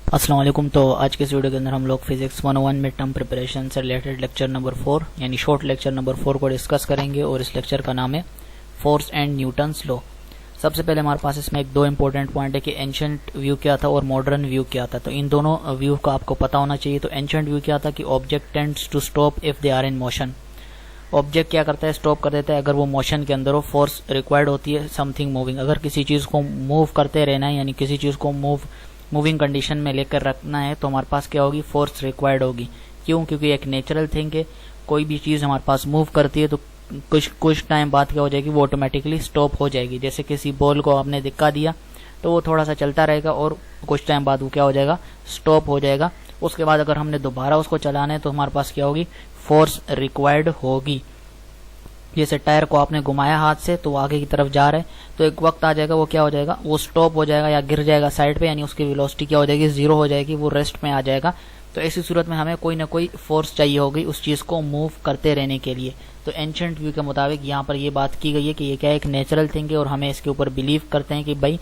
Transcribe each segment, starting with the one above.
अस्सलाम वालेकुम। तो आज के इस वीडियो के अंदर हम लोग फिजिक्स 101 मिड टर्म प्रिपरेशन से रिलेटेड लेक्चर नंबर 4 यानी शॉर्ट लेक्चर नंबर 4 को डिस्कस करेंगे और इस लेक्चर का नाम है फोर्स एंड न्यूटन्स लॉ। सबसे पहले हमारे पास इसमें दो इंपॉर्टेंट पॉइंट है कि एंशिएंट व्यू क्या था और मॉडर्न व्यू क्या था। तो इन दोनों व्यू का आपको पता होना चाहिए। तो एंशिएंट व्यू क्या था कि object tends to stop if they are in motion. Object क्या करता है, स्टॉप कर देता है अगर वो मोशन के अंदर हो। फोर्स रिक्वायर्ड होती है समथिंग मूविंग, अगर किसी चीज को मूव करते रहना है यानी किसी चीज को मूविंग कंडीशन में लेकर रखना है तो हमारे पास क्या होगी, फोर्स रिक्वायर्ड होगी। क्यों? क्योंकि एक नेचुरल थिंग है, कोई भी चीज हमारे पास मूव करती है तो कुछ टाइम बाद क्या हो जाएगी, वो ऑटोमेटिकली स्टॉप हो जाएगी। जैसे किसी बॉल को आपने धक्का दिया तो वो थोड़ा सा चलता रहेगा और कुछ टाइम बाद वो क्या हो जाएगा, स्टॉप हो जाएगा। उसके बाद अगर हमने दोबारा उसको चलाना है तो हमारे पास क्या होगी, फोर्स रिक्वायर्ड होगी। जैसे टायर को आपने घुमाया हाथ से तो वो आगे की तरफ जा रहा है, तो एक वक्त आ जाएगा वो क्या हो जाएगा, वो स्टॉप हो जाएगा या गिर जाएगा साइड पे, यानी उसकी वेलोसिटी क्या हो जाएगी, जीरो हो जाएगी, वो रेस्ट में आ जाएगा। तो ऐसी सूरत में हमें कोई ना कोई फोर्स चाहिए होगी उस चीज को मूव करते रहने के लिए। तो एंशिएंट व्यू के मुताबिक यहाँ पर ये बात की गई है कि ये क्या एक नेचुरल थिंग है और हमें इसके ऊपर बिलीव करते हैं कि भाई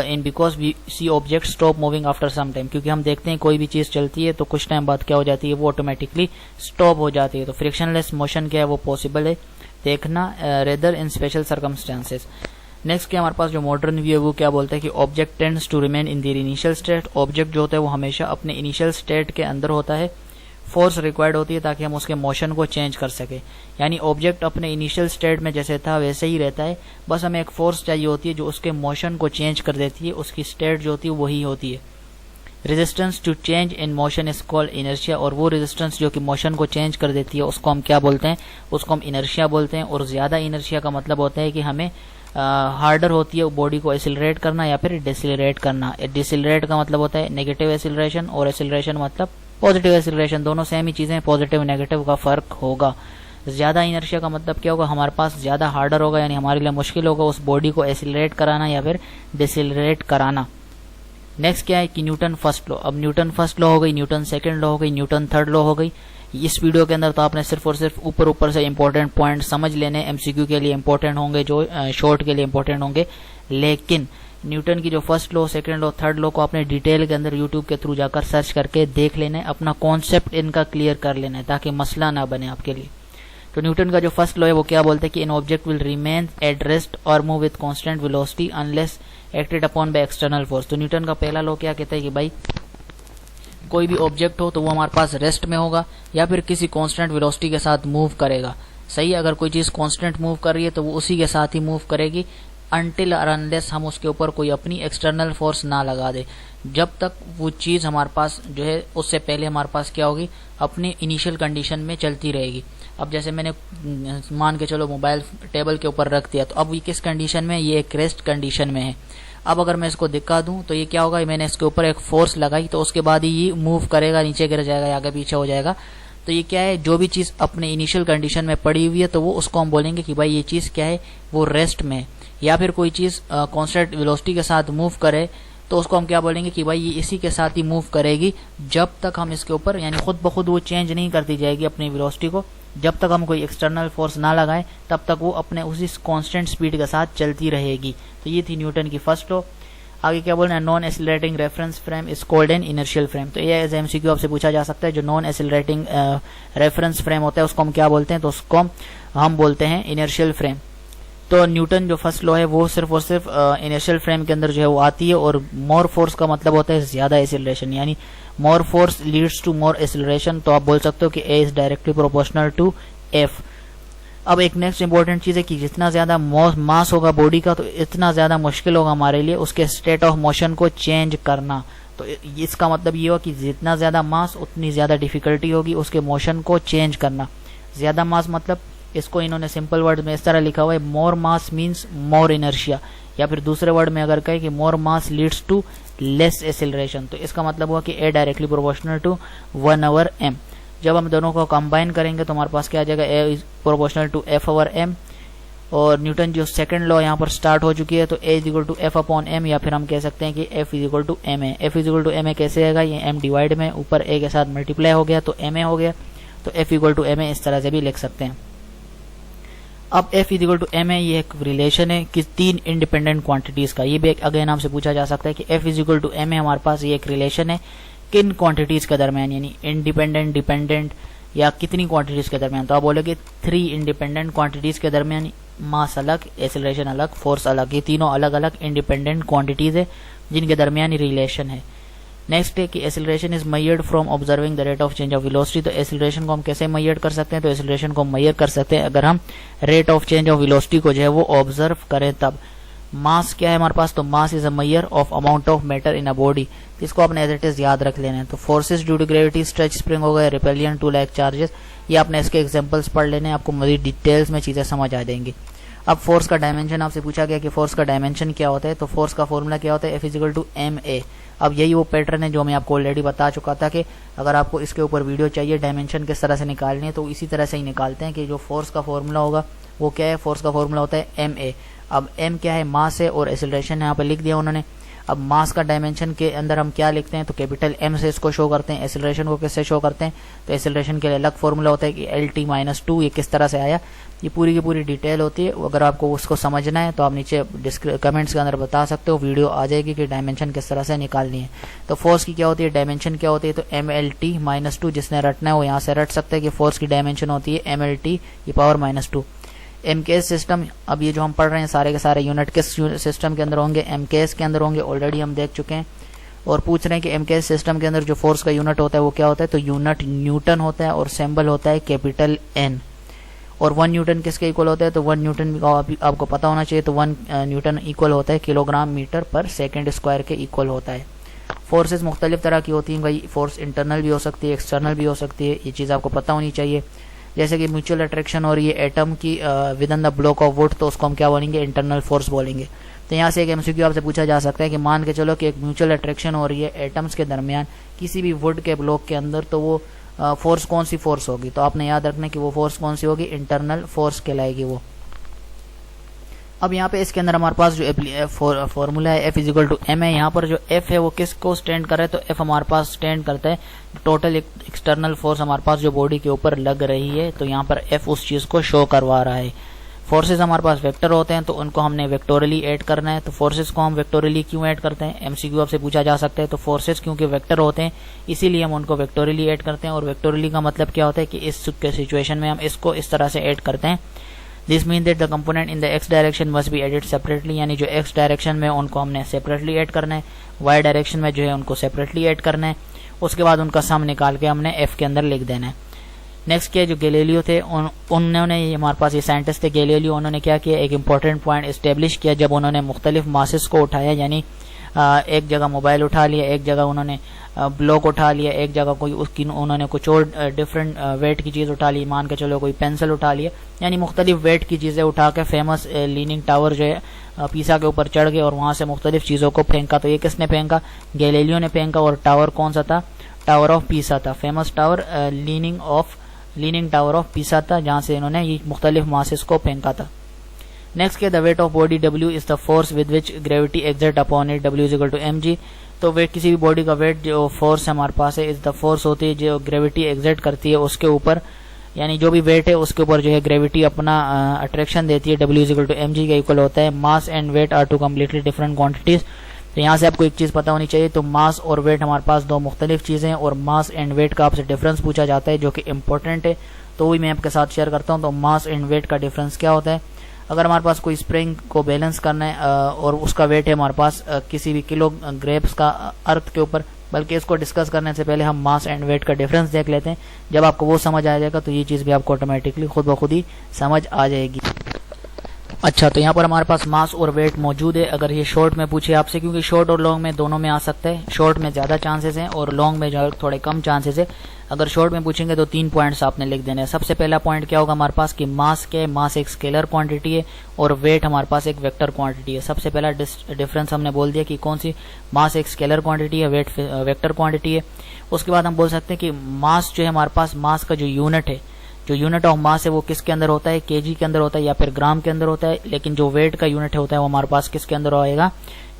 इन because we see object stop moving after some time, क्योंकि हम देखते हैं कोई भी चीज चलती है तो कुछ टाइम बाद क्या हो जाती है, वो ऑटोमेटिकली स्टॉप हो जाती है। तो फ्रिक्शनलेस मोशन क्या है, वो पॉसिबल है देखना रेदर इन स्पेशल सर्कमस्टेंसेस। नेक्स्ट क्या हमारे पास जो मॉडर्न व्यू है वो क्या बोलता है कि object tends to remain in their initial state. Object जो होता है वो हमेशा अपने इनिशियल स्टेट के अंदर होता है। फोर्स रिक्वायर्ड होती है ताकि हम उसके मोशन को चेंज कर सके, यानी ऑब्जेक्ट अपने इनिशियल स्टेट में जैसे था वैसे ही रहता है, बस हमें एक फोर्स चाहिए होती है जो उसके मोशन को चेंज कर देती है, उसकी स्टेट जो होती है वही होती है। Resistance to change in motion is called inertia, और वो रेजिस्टेंस जो कि मोशन को चेंज कर देती है उसको हम क्या बोलते हैं, उसको हम इनर्शिया बोलते हैं। और ज्यादा इनर्शिया का मतलब होता है कि हमें हार्डर होती है बॉडी को एसिलरेट करना या फिर डिसिलरेट करना। डिसिलरेट का मतलब होता है नेगेटिव एसिलरेशन और एसिलरेशन मतलब पॉजिटिव एसिलरेशन, दोनों सेम ही चीजें, पॉजिटिव नेगेटिव का फर्क होगा। ज्यादा इनर्शिया का मतलब क्या होगा, हमारे पास ज्यादा हार्डर होगा, यानी हमारे लिए मुश्किल होगा उस बॉडी को एसिलरेट कराना या फिर डिसिलरेट कराना। नेक्स्ट क्या है कि न्यूटन फर्स्ट लॉ। अब न्यूटन फर्स्ट लॉ हो गई, न्यूटन सेकंड लॉ हो गई, न्यूटन थर्ड लॉ हो गई। इस वीडियो के अंदर तो आपने सिर्फ और सिर्फ ऊपर ऊपर से इंपॉर्टेंट पॉइंट समझ लेने, एमसीक्यू के लिए इंपॉर्टेंट होंगे, जो शॉर्ट के लिए इंपॉर्टेंट होंगे। लेकिन न्यूटन की जो first law, second law, third law को आपने डिटेल के अंदर यूट्यूब के थ्रू जाकर सर्च करके देख लेना है, अपना कॉन्सेप्ट इनका क्लियर कर लेना है ताकि मसला ना बने आपके लिए। तो न्यूटन का जो फर्स्ट लॉ है वो क्या बोलते हैं कि an object will remain at rest और move with constant velocity unless acted upon by external force. तो न्यूटन का पहला लॉ क्या कहता है कि भाई कोई भी ऑब्जेक्ट हो तो वो हमारे पास रेस्ट में होगा या फिर किसी कांस्टेंट वेलोसिटी के साथ मूव करेगा। सही है, अगर कोई चीज कांस्टेंट मूव कर रही है तो वो उसी के साथ ही मूव करेगी अनटिल और अनलेस हम उसके ऊपर कोई अपनी एक्सटर्नल फोर्स ना लगा दे। जब तक वो चीज हमारे पास जो है उससे पहले हमारे पास क्या होगी, अपनी इनिशियल कंडीशन में चलती रहेगी। अब जैसे मैंने मान के चलो मोबाइल टेबल के ऊपर रख दिया, तो अब ये किस कंडीशन में, ये एक रेस्ट कंडीशन में है। अब अगर मैं इसको दिखा दूं तो ये क्या होगा, मैंने इसके ऊपर एक फोर्स लगाई तो उसके बाद ही ये मूव करेगा, नीचे गिर जाएगा, आगे पीछे हो जाएगा। तो ये क्या है, जो भी चीज अपने इनिशियल कंडीशन में पड़ी हुई है तो वो उसको हम बोलेंगे कि भाई ये चीज क्या है, वो रेस्ट में है। या फिर कोई चीज कांस्टेंट वेलोसिटी के साथ मूव करे तो उसको हम क्या बोलेंगे कि भाई ये इसी के साथ ही मूव करेगी जब तक हम इसके ऊपर, यानी खुद ब खुद वो चेंज नहीं करती जाएगी अपनी वेलोसिटी को, जब तक हम कोई एक्सटर्नल फोर्स ना लगाएं तब तक वो अपने उसी कांस्टेंट स्पीड के साथ चलती रहेगी। तो ये थी न्यूटन की फर्स्ट लॉ। आगे क्या बोल रहे हैं, non accelerating reference frame is called an inertial frame. तो ये एज एमसीक्यू आपसे पूछा जा सकता है, जो नॉन एसिलरेटिंग रेफरेंस फ्रेम होता है उसको हम क्या बोलते हैं, तो उसको हम बोलते हैं इनर्शियल फ्रेम। तो न्यूटन जो फर्स्ट लॉ है वो सिर्फ और सिर्फ इनर्शियल फ्रेम के अंदर जो है वो आती है। और मोर फोर्स का मतलब होता है ज्यादा एसिलरेशन, यानी more force leads to more acceleration. तो आप बोल सकते हो कि A is directly proportional to F. अब एक नेक्स्ट इंपॉर्टेंट चीज है कि जितना ज्यादा मास होगा बॉडी का तो इतना ज्यादा मुश्किल होगा हमारे लिए उसके स्टेट ऑफ मोशन को चेंज करना। तो इसका मतलब ये हो कि जितना ज्यादा मास उतनी ज्यादा डिफिकल्टी होगी उसके मोशन को चेंज करना। ज्यादा मास मतलब इसको इन्होंने सिंपल वर्ड में इस तरह लिखा हुआ है, मोर मास मीन्स मोर इनर्शिया, या फिर दूसरे वर्ड में अगर कहे कि मोर मास लीड्स टू लेस एसिलरेशन, तो इसका मतलब हुआ कि ए डायरेक्टली प्रोपोर्शनल टू 1/m। जब हम दोनों को कंबाइन करेंगे तो हमारे पास क्या आ जाएगा, ए इज प्रोपोर्शनल टू f/m। और न्यूटन जो सेकंड लॉ यहाँ पर स्टार्ट हो चुकी है, तो ए इज इक्वल टू f/m, या फिर हम कह सकते हैं कि f is equal to ma। f is equal to ma कैसे आएगा, ये m डिवाइड में ऊपर a के साथ मल्टीप्लाई हो गया तो ma हो गया, तो f इक्वल टू ma इस तरह से भी लिख सकते हैं। अब F इजिकल टू M है, ये एक रिलेशन है कि तीन इंडिपेंडेंट क्वांटिटीज का। ये भी अगेन आपसे पूछा जा सकता है कि F इजिकल टू M है हमारे पास, ये एक रिलेशन है किन क्वांटिटीज के दरमियान, यानी इंडिपेंडेंट, डिपेंडेंट या कितनी क्वांटिटीज के दरमियान। तो आप बोलोगे 3 इंडिपेंडेंट क्वांटिटीज के दरमियान मास अलग, एक्सेलरेशन अलग, फोर्स अलग, ये तीनों अलग अलग इंडिपेंडेंट क्वांटिटीज है जिनके दरमियान रिलेशन है। नेक्स्ट है कि acceleration is measured from observing the rate of change of velocity. तो एक्सेलरेशन को हम कैसे मेजर कर सकते हैं? तो एक्सेलरेशन को मेजर कर सकते हैं अगर हम rate of change of velocity को जो है वो ऑब्जर्व करें तब। मास क्या है हमारे पास? तो mass is a measure of amount of matter in a body. इसको आपने एज इट इज याद रख लेना है। तो forces due to gravity, stretch spring हो गए, रिपेलियन टू लाइक चार्जेस, ये आपने इसके एग्जांपल्स पढ़ लेने हैं, आपको मजीद डिटेल्स में चीजें समझ आ जाएंगी। अब फोर्स का डायमेंशन आपसे पूछा गया कि फोर्स का डायमेंशन क्या होता है। तो फोर्स का फॉर्मूला क्या होता है? F is equal to ma। अब यही वो पैटर्न है जो मैं आपको ऑलरेडी बता चुका था कि अगर आपको इसके ऊपर वीडियो चाहिए डायमेंशन किस तरह से निकालनी है तो इसी तरह से ही निकालते हैं कि जो फोर्स का फॉर्मूला होगा वो क्या है? फोर्स का फॉर्मूला होता है ma। अब m क्या है? मास है और एक्सेलरेशन यहाँ पे लिख दिया उन्होंने। अब मास का डायमेंशन के अंदर हम क्या लिखते हैं? तो कैपिटल M से इसको शो करते हैं। एक्सेलरेशन को किससे शो करते हैं? तो एक्सेलरेशन के लिए अलग फॉर्मूला होता है कि LT-2। ये किस तरह से आया, ये पूरी की पूरी डिटेल होती है। अगर आपको उसको समझना है तो आप नीचे कमेंट्स के अंदर बता सकते हो, वीडियो आ जाएगी कि डायमेंशन किस तरह से निकालनी है। तो फोर्स की क्या होती है, डायमेंशन क्या होती है? तो MLT-2। जिसने रटना है वो यहाँ से रट सकते हैं कि फोर्स की डायमेंशन होती है MLT⁻²। MKS सिस्टम, अब ये जो हम पढ़ रहे हैं सारे के सारे यूनिट किस सिस्टम के अंदर होंगे? MKS के अंदर होंगे। ऑलरेडी हम देख चुके हैं और पूछ रहे हैं कि MKS सिस्टम के अंदर जो फोर्स का यूनिट होता है वो क्या होता है? तो यूनिट न्यूटन होता है और सिंबल होता है कैपिटल N। और 1 न्यूटन किसके इक्वल होता है? तो 1 न्यूटन आपको पता होना चाहिए। तो 1 न्यूटन इक्वल होता है किलोग्राम मीटर पर सेकेंड स्क्वायर के इक्वल होता है। फोर्सेस मुख्तलिफ तरह की होती हैं भाई, फोर्स इंटरनल भी हो सकती है, एक्सटर्नल भी हो सकती है, ये चीज़ आपको पता होनी चाहिए। जैसे कि म्यूचुअल अट्रैक्शन और ये एटम की with in the block of would, तो उसको हम क्या बोलेंगे? इंटरनल फोर्स बोलेंगे। तो यहाँ से एक MCQ आपसे पूछा जा सकता है कि मान के चलो कि एक म्यूचुअल अट्रैक्शन हो रही है एटम्स के दरमियान किसी भी वुड के ब्लॉक के अंदर, तो वो फोर्स कौन सी फोर्स होगी? तो आपने याद रखना कि वो फोर्स कौन सी होगी? इंटरनल फोर्स कहलाएगी वो। अब यहाँ पे इसके अंदर हमारे पास जो फॉर्मूला है F इजिकल टू M है, यहाँ पर जो F है वो किसको स्टैंड कर रहा है? तो F हमारे पास स्टैंड करता है टोटल एक्सटर्नल फोर्स हमारे पास जो बॉडी के ऊपर लग रही है। तो यहाँ पर F उस चीज को शो करवा रहा है। फोर्सेस हमारे पास वेक्टर होते हैं तो उनको हमने वेक्टोरली ऐड करना है। तो फोर्सेस को हम वेक्टोरली क्यों ऐड करते हैं? MCQ आपसे पूछा जा सकता है। तो फोर्सेस क्योंकि वेक्टर होते हैं इसीलिए हम उनको वेक्टोरली ऐड करते हैं। और वेक्टोरली का मतलब क्या होता है कि इस सिचुएशन में हम इसको इस तरह से ऐड करते हैं। This mean that the component in the x direction must be added separately, यानी जो x डायरेक्शन में उनको हमने सेपरेटली ऐड करना है, y डायरेक्शन में जो है उनको सेपरेटली ऐड करना है। उसके बाद उनका सम निकाल के हमने f के अंदर लिख देना है। नेक्स्ट क्या, जो गैलीलियो थे उन्होंने, हमारे पास ये साइंटिस्ट थे गैलीलियो, उन्होंने क्या किया? एक इंपॉर्टेंट पॉइंट एस्टेब्लिश किया जब उन्होंने मुख्तलिफ मासेस को उठाया, यानी एक जगह मोबाइल उठा लिया, एक जगह उन्होंने ब्लॉक उठा लिया, एक जगह कोई उसकी उन्होंने कुछ और डिफरेंट वेट की चीज़ उठा ली, मान के चलो कोई पेंसिल उठा लिया, यानी मुख्तलिफ वेट की चीज़ें उठा के फेमस लीनिंग टावर जो है पीसा के ऊपर चढ़ गए और वहाँ से मुख्तलिफ चीज़ों को फेंका। तो ये किसने फेंका? गैलीलियो ने फेंका। और टावर कौन सा था? टावर ऑफ पीसा था, famous tower leaning tower of Pisa था, जहाँ से इन्होंने ये मुख्तलिफ मासेस को फेंका था। नेक्स्ट के, the weight of body W is the force with which gravity exert upon it, W is equal to mg। तो वेट, किसी भी बॉडी का वेट जो फोर्स हमारे पास है इज द फोर्स होती है जो ग्रेविटी एक्सर्ट करती है उसके ऊपर, यानी जो भी वेट है उसके ऊपर जो है ग्रेविटी अपना अट्रैक्शन देती है। W is equal to mg के इक्वल होता है। Mass and weight are two completely different quantities. तो यहाँ से आपको एक चीज़ पता होनी चाहिए, तो मास और वेट हमारे पास दो मुख्तलिफ चीज़ें हैं और मास एंड वेट का आपसे डिफरेंस पूछा जाता है जो कि इंपॉर्टेंट है, तो वही मैं आपके साथ शेयर करता हूँ। तो मास एंड वेट का डिफरेंस क्या होता है? अगर हमारे पास कोई स्प्रिंग को बैलेंस करना है और उसका वेट है हमारे पास किसी भी किलो ग्रेप्स का अर्थ के ऊपर, बल्कि इसको डिस्कस करने से पहले हम मास एंड वेट का डिफरेंस देख लेते हैं। जब आपको वो समझ आ जाएगा तो ये चीज़ भी आपको ऑटोमेटिकली खुद ब खुद ही समझ आ जाएगी। अच्छा, तो यहाँ पर हमारे पास मास और वेट मौजूद है। अगर ये शॉर्ट में पूछे आपसे, क्योंकि शॉर्ट और लॉन्ग में दोनों में आ सकता है, शॉर्ट में ज़्यादा चांसेस हैं और लॉन्ग में जो थोड़े कम चांसेस है। अगर शॉर्ट में पूछेंगे तो 3 पॉइंट्स आपने लिख देने हैं। सबसे पहला पॉइंट क्या होगा हमारे पास कि मास के, मास एक स्केलर क्वांटिटी है और वेट हमारे पास एक वेक्टर क्वांटिटी है। सबसे पहला डिफरेंस हमने बोल दिया कि कौन सी, मास एक स्केलर क्वांटिटी है, वेट वेक्टर क्वांटिटी है। उसके बाद हम बोल सकते हैं कि मास जो है हमारे पास, मास का जो यूनिट है, जो यूनिट ऑफ मास है वो किसके अंदर होता है? केजी के अंदर होता है या फिर ग्राम के अंदर होता है। लेकिन जो वेट का यूनिट होता है वो हमारे पास किसके अंदर आएगा?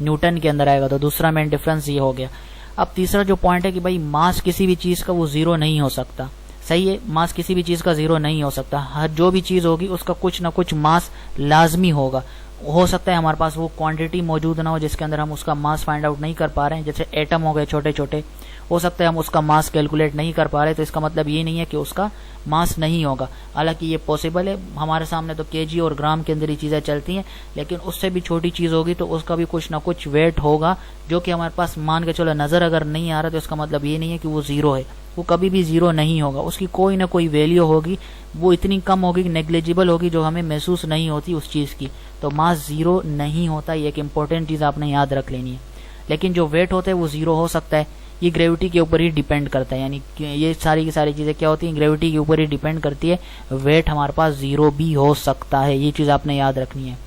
न्यूटन के अंदर आएगा। तो दूसरा मेन डिफरेंस ये हो गया। अब तीसरा जो पॉइंट है कि भाई मास किसी भी चीज का वो जीरो नहीं हो सकता। सही है, मास किसी भी चीज का जीरो नहीं हो सकता। हर जो भी चीज होगी उसका कुछ ना कुछ मास लाजमी होगा। हो सकता है हमारे पास वो क्वांटिटी मौजूद ना हो जिसके अंदर हम उसका मास फाइंड आउट नहीं कर पा रहे हैं, जैसे एटम हो गए छोटे छोटे, हो सकता है हम उसका मास कैलकुलेट नहीं कर पा रहे, तो इसका मतलब ये नहीं है कि उसका मास नहीं होगा। हालांकि ये पॉसिबल है, हमारे सामने तो केजी और ग्राम के अंदर ही चीजें चलती हैं, लेकिन उससे भी छोटी चीज होगी तो उसका भी कुछ ना कुछ वेट होगा, जो कि हमारे पास मान के चलो नजर अगर नहीं आ रहा, तो इसका मतलब ये नहीं है कि वो जीरो है। वो कभी भी जीरो नहीं होगा, उसकी कोई ना कोई वैल्यू होगी, वो इतनी कम होगी, नेग्लिजिबल होगी, जो हमें महसूस नहीं होती उस चीज की। तो मास जीरो नहीं होता, ये एक इंपॉर्टेंट चीज आपने याद रख लेनी है। लेकिन जो वेट होता है वो जीरो हो सकता है, ये ग्रेविटी के ऊपर ही डिपेंड करता है। यानी ये सारी की सारी चीजें क्या होती हैं, ग्रेविटी के ऊपर ही डिपेंड करती है। वेट हमारे पास जीरो भी हो सकता है, ये चीज आपने याद रखनी है।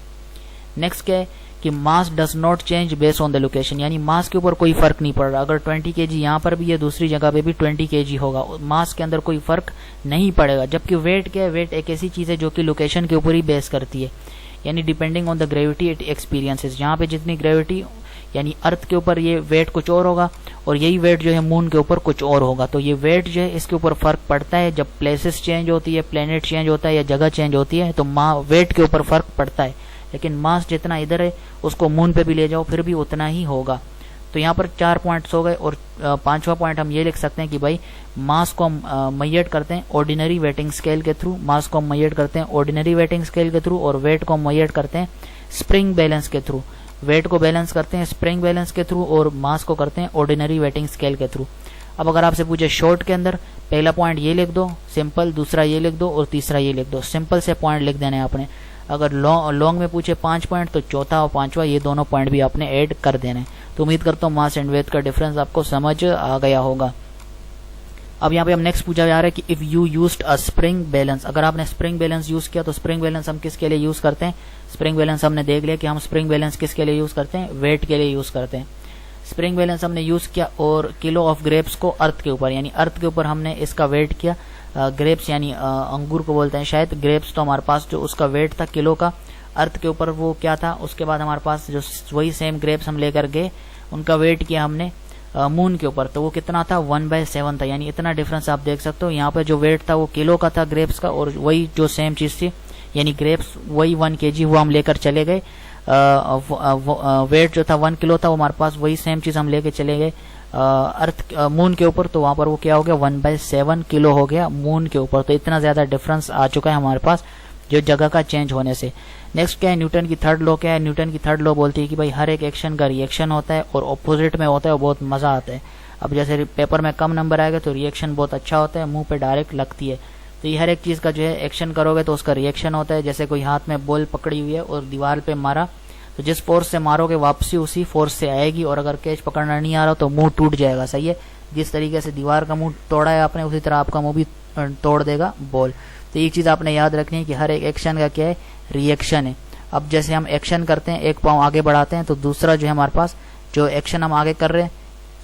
नेक्स्ट क्या है कि mass does not change based on the location, यानी मास के ऊपर कोई फर्क नहीं पड़ रहा। अगर 20 केजी यहाँ पर भी है, दूसरी जगह पे भी 20 केजी होगा, मास के अंदर कोई फर्क नहीं पड़ेगा। जबकि वेट क्या है, वेट एक ऐसी चीज है जो कि लोकेशन के ऊपर ही बेस करती है, यानी depending on the gravity it experiences. यहाँ पे जितनी ग्रेविटी यानी अर्थ के ऊपर ये वेट कुछ और होगा, और यही वेट जो है मून के ऊपर कुछ और होगा। तो ये वेट जो है इसके ऊपर फर्क पड़ता है जब प्लेसेस चेंज होती है, प्लेनेट चेंज होता है या जगह चेंज होती है, तो वेट के ऊपर फर्क पड़ता है। लेकिन मास जितना इधर है उसको मून पे भी ले जाओ फिर भी उतना ही होगा। तो यहाँ पर 4 पॉइंट्स हो गए, और 5वां पॉइंट हम ये लिख सकते हैं कि भाई मास को हम मेजर करते हैं ऑर्डिनरी वेटिंग स्केल के थ्रू, मास को हम मेजर करते हैं ऑर्डिनरी वेटिंग स्केल के थ्रू, और वेट को हम मेजर करते हैं स्प्रिंग बैलेंस के थ्रू। वेट को बैलेंस करते हैं स्प्रिंग बैलेंस के थ्रू, और मास को करते हैं ऑर्डिनरी वेटिंग स्केल के थ्रू। अब अगर आपसे पूछे शॉर्ट के अंदर, पहला पॉइंट ये लिख दो सिंपल, दूसरा ये लिख दो, और तीसरा ये लिख दो। सिंपल से पॉइंट लिख देने आपने। अगर लॉन्ग में पूछे 5 पॉइंट, तो चौथा और 5वां ये दोनों पॉइंट भी आपने ऐड कर देने। तो उम्मीद करता हूँ मास एंड वेट का डिफरेंस आपको समझ आ गया होगा। अब यहाँ पे हम नेक्स्ट पूछा जा रहा है कि if you used a spring balance, अगर आपने स्प्रिंग बैलेंस यूज किया, तो स्प्रिंग बैलेंस हम किसके लिए यूज करते हैं? स्प्रिंग बैलेंस हमने देख लिया कि हम स्प्रिंग बैलेंस किसके लिए यूज करते हैं, वेट के लिए यूज करते हैं। स्प्रिंग बैलेंस हमने यूज किया, और किलो ऑफ ग्रेप्स को अर्थ के ऊपर, यानी अर्थ के ऊपर हमने इसका वेट किया। ग्रेप्स यानी अंगूर को बोलते हैं शायद, ग्रेप्स तो हमारे पास जो उसका वेट था किलो का, अर्थ के ऊपर वो क्या था। उसके बाद हमारे पास जो वही सेम ग्रेप्स हम लेकर गए, उनका वेट किया हमने मून के ऊपर, तो वो कितना था 1/7 था। यानी इतना डिफरेंस आप देख सकते हो। यहाँ पे जो वेट था वो किलो का था ग्रेप्स का, और वही जो सेम चीज थी यानी ग्रेप्स वही 1 kg वो हम लेकर चले गए। वेट जो था 1 किलो था, वो हमारे पास वही सेम चीज हम लेके चले गए अर्थ मून के ऊपर, तो वहां पर वो क्या हो गया 1/7 किलो हो गया मून के ऊपर। तो इतना ज्यादा डिफरेंस आ चुका है हमारे पास जो जगह का चेंज होने से। नेक्स्ट क्या है, न्यूटन की थर्ड लॉ क्या है? न्यूटन की थर्ड लॉ बोलती है कि भाई हर एक एक्शन का रिएक्शन होता है, और ऑपोजिट में होता है, वो बहुत मजा आता है। अब जैसे पेपर में कम नंबर आएगा तो रिएक्शन बहुत अच्छा होता है, मुंह पे डायरेक्ट लगती है। तो ये हर एक चीज का जो है एक्शन करोगे तो उसका रिएक्शन होता है। जैसे कोई हाथ में बॉल पकड़ी हुई है और दीवार पे मारा, तो जिस फोर्स से मारोगे वापसी उसी फोर्स से आएगी, और अगर कैच पकड़ना नहीं आ रहा तो मुंह टूट जाएगा। सही है, जिस तरीके से दीवार का मुंह तोड़ा है आपने, उसी तरह आपका मुंह भी तोड़ देगा बॉल। तो एक चीज आपने याद रखनी है कि हर एक एक्शन का क्या है, रिएक्शन है। अब जैसे हम एक्शन करते हैं, एक पांव आगे बढ़ाते हैं, तो दूसरा जो है हमारे पास जो एक्शन हम आगे कर रहे हैं,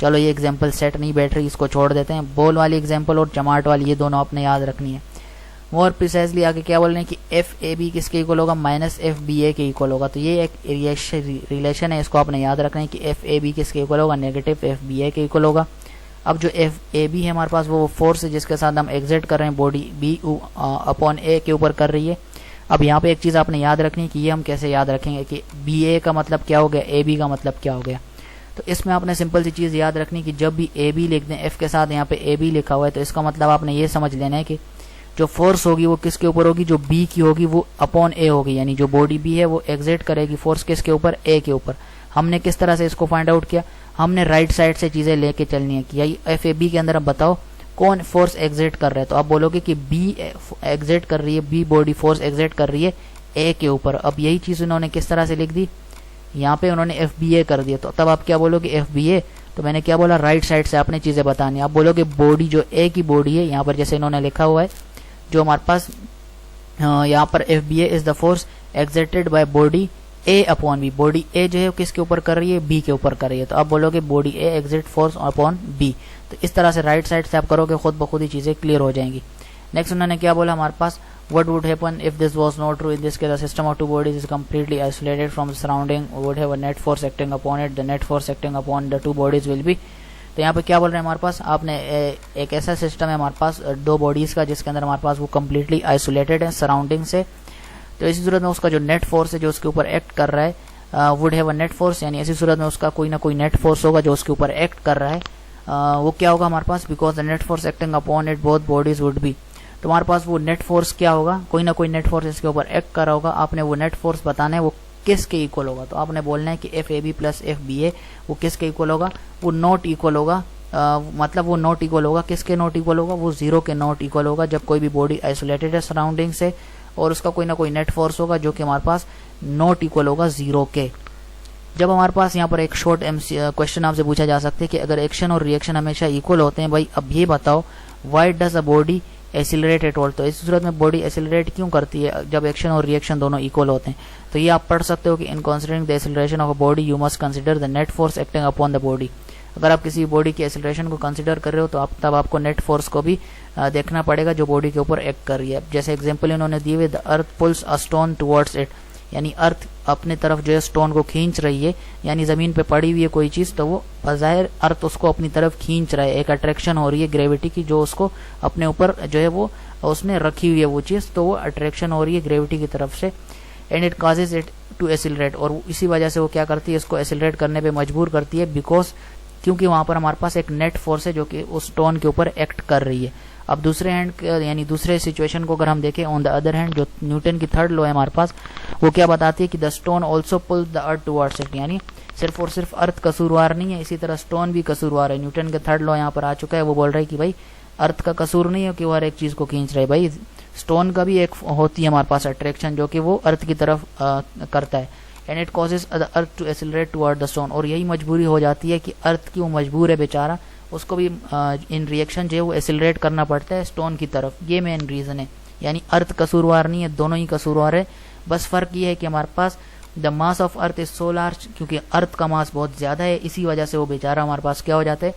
चलो ये एग्जांपल सेट नहीं बैठ रही, इसको छोड़ देते हैं। बॉल वाली एग्जांपल और चमाट वाली, ये दोनों आपने याद रखनी है। मोर प्रिसाइजली आगे क्या बोल रहे हैं कि FAB किसके इक्वल होगा, -FBA के इक्वल होगा। तो ये एक रिलेशन है, इसको आपने याद रखना है कि FAB किसके इक्वल होगा, नेगेटिव FBA के इक्वल होगा। अब जो FAB है हमारे पास वो फोर्स है जिसके साथ हम एग्जिट कर रहे हैं, बॉडी B/A के ऊपर कर रही है। अब यहाँ पे एक चीज आपने याद रखनी है कि ये हम कैसे याद रखेंगे कि BA का मतलब क्या हो गया, AB का मतलब क्या हो गया। तो इसमें आपने सिंपल सी चीज याद रखनी कि जब भी AB लिख दें, F के साथ यहाँ पे AB लिखा हुआ है, तो इसका मतलब आपने ये समझ लेना है कि जो फोर्स होगी वो किसके ऊपर होगी, जो B की होगी वो /A होगी। यानी जो बॉडी B है वो एग्जिट करेगी फोर्स किसके ऊपर, A के ऊपर। हमने किस तरह से इसको फाइंड आउट किया, हमने राइट साइड से चीजें लेके चलनी है कि यही FAB के अंदर अब बताओ कौन फोर्स एग्जिट कर रहा है। तो आप बोलोगे कि B एग्जिट कर रही है, B बॉडी फोर्स एग्जिट कर रही है A के ऊपर। अब यही चीज उन्होंने किस तरह से लिख दी, यहाँ पे उन्होंने FBA कर दिया। तो तब आप क्या बोलोगे, FBA। तो मैंने क्या बोला, राइट साइड से आपने चीजें बतानी। आप बोलोगे बॉडी जो A की बॉडी है, यहाँ पर जैसे इन्होंने लिखा हुआ है, जो हमारे पास यहाँ पर FBA is the force exerted by body A/B। Body A जो है किसके ऊपर कर रही है, B के ऊपर कर रही है। तो आप बोलोगे body A exit force upon B। तो इस तरह से राइट साइड से आप करोगे, खुद ब खुद ही चीजें क्लियर हो जाएंगी। नेक्स्ट उन्होंने क्या बोला हमारे पास, what would happen if this was not true? In this case, the system of two bodies is completely isolated from the surrounding, would have a net force acting upon it. The net force acting upon the two bodies will be तो यहाँ पे क्या बोल रहे हैं हमारे पास, आपने एक ऐसा सिस्टम है हमारे पास दो बॉडीज का जिसके अंदर हमारे पास वो कम्प्लीटली आइसोलेटेड है सराउंडिंग से। तो इसी सूरत में उसका जो नेट फोर्स है जो उसके ऊपर एक्ट कर रहा है would have a net force, यानी ऐसी सूरत में उसका कोई ना कोई नेट फोर्स होगा जो उसके ऊपर एक्ट कर रहा है। वो क्या होगा हमारे पास, because the net force acting upon it both bodies would be. तो हमारे पास वो नेट फोर्स क्या होगा, कोई ना कोई नेट फोर्स इसके ऊपर एक्ट कर रहा होगा। आपने वो नेट फोर्स बताना है वो किसके इक्वल होगा। तो आपने बोलना है कि F A B plus F B A वो किसके इक्वल होगा, वो नॉट इक्वल होगा। मतलब वो नॉट इक्वल होगा, किसके नॉट इक्वल होगा, वो जीरो के नॉट इक्वल होगा जब कोई भी बॉडी आइसोलेटेड है सराउंडिंग से और उसका कोई ना कोई नेट फोर्स होगा जो कि हमारे पास नॉट इक्वल होगा जीरो के। जब हमारे पास यहाँ पर एक शॉर्ट क्वेश्चन आपसे पूछा जा सकता है कि अगर एक्शन और रिएक्शन हमेशा इक्वल होते हैं भाई, अब ये बताओ why does a body accelerate at all. तो इस सूरत में बॉडी एसिलरेट क्यों करती है जब एक्शन और रिएक्शन दोनों इक्वल होते हैं। तो ये आप पढ़ सकते हो कि in considering the acceleration of a body you must consider the net force acting upon the body. अगर आप किसी बॉडी की एसिलरेशन को कंसीडर कर रहे हो तो तब आपको नेट फोर्स को भी देखना पड़ेगा जो बॉडी के ऊपर एक्ट कर रही है। जैसे एग्जाम्पल इन्होंने दिए हुए, the earth pools a stone towards it, यानी अर्थ अपने तरफ जो है स्टोन को खींच रही है, यानी जमीन पे पड़ी हुई है कोई चीज तो वो बज़ाहिर अर्थ उसको अपनी तरफ खींच रहा है, एक अट्रैक्शन हो रही है ग्रेविटी की जो उसको अपने ऊपर जो है वो उसने रखी हुई है वो चीज, तो वो अट्रैक्शन हो रही है ग्रेविटी की तरफ से। And it causes it to accelerate, और इसी वजह से वो क्या करती है, इसको एसिलरेट करने पे मजबूर करती है, बिकॉज क्योंकि वहां पर हमारे पास एक नेट फोर्स है जो कि उस स्टोन के ऊपर एक्ट कर रही है। अब दूसरे हैंड यानी दूसरे सिचुएशन को अगर हम देखें, ऑन द अदर हैंड जो न्यूटन की थर्ड लॉ है हमारे पास, वो क्या बताती है कि the stone also pull the earth towards it, यानी सिर्फ और सिर्फ अर्थ कसूरवार नहीं है, इसी तरह स्टोन भी कसूरवार है। न्यूटन का थर्ड लॉ यहाँ पर आ चुका है, वो बोल रहा है कि भाई अर्थ का कसूर नहीं है कि वो हर एक चीज को खींच रहे, भाई स्टोन का भी एक होती है हमारे पास अट्रैक्शन जो कि वो अर्थ की तरफ करता है। And it causes the earth to accelerate toward the stone, और यही मजबूरी हो जाती है कि अर्थ की वो मजबूर है बेचारा, उसको भी इन रिएक्शन जो है वो एसिलरेट करना पड़ता है स्टोन की तरफ। ये मेन रीजन है, यानी अर्थ कसूरवार नहीं है, दोनों ही कसूरवार है। बस फर्क ये है कि हमारे पास the mass of earth is so large, क्योंकि अर्थ का मास बहुत ज्यादा है, इसी वजह से वो बेचारा हमारे पास क्या हो जाता है,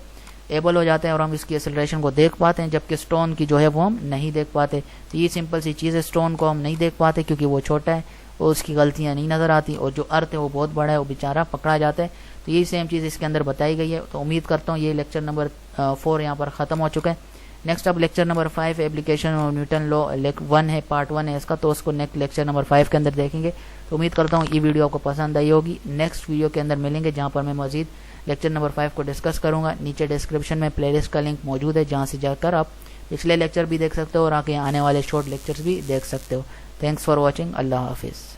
एबल हो जाते हैं और हम इसकी एसिलरेशन को देख पाते हैं, जबकि स्टोन की जो है वो हम नहीं देख पाते। तो ये सिंपल सी चीज है, स्टोन को हम नहीं देख पाते क्योंकि वो छोटा है और उसकी गलतियां नहीं नजर आती, और जो अर्थ है वो बहुत बड़ा है, वो बेचारा पकड़ा जाता है। तो यही सेम चीज इसके अंदर बताई गई है। तो उम्मीद करता हूँ ये लेक्चर नंबर 4 यहाँ पर खत्म हो चुका है। नेक्स्ट अब लेक्चर नंबर 5 एप्लीकेशन और न्यूटन लॉ 1 है, पार्ट 1 है इसका, तो उसको नेक्स्ट लेक्चर नंबर 5 के अंदर देखेंगे। तो उम्मीद करता हूँ ये वीडियो आपको पसंद आई होगी। नेक्स्ट वीडियो के अंदर मिलेंगे जहाँ पर मैं मजीद लेक्चर नंबर 5 को डिस्कस करूंगा। नीचे डिस्क्रिप्शन में प्लेलिस्ट का लिंक मौजूद है जहाँ से जाकर आप पिछले लेक्चर भी देख सकते हो और आगे आने वाले शॉर्ट लेक्चर्स भी देख सकते हो। Thanks for watching. अल्लाह हाफिज़।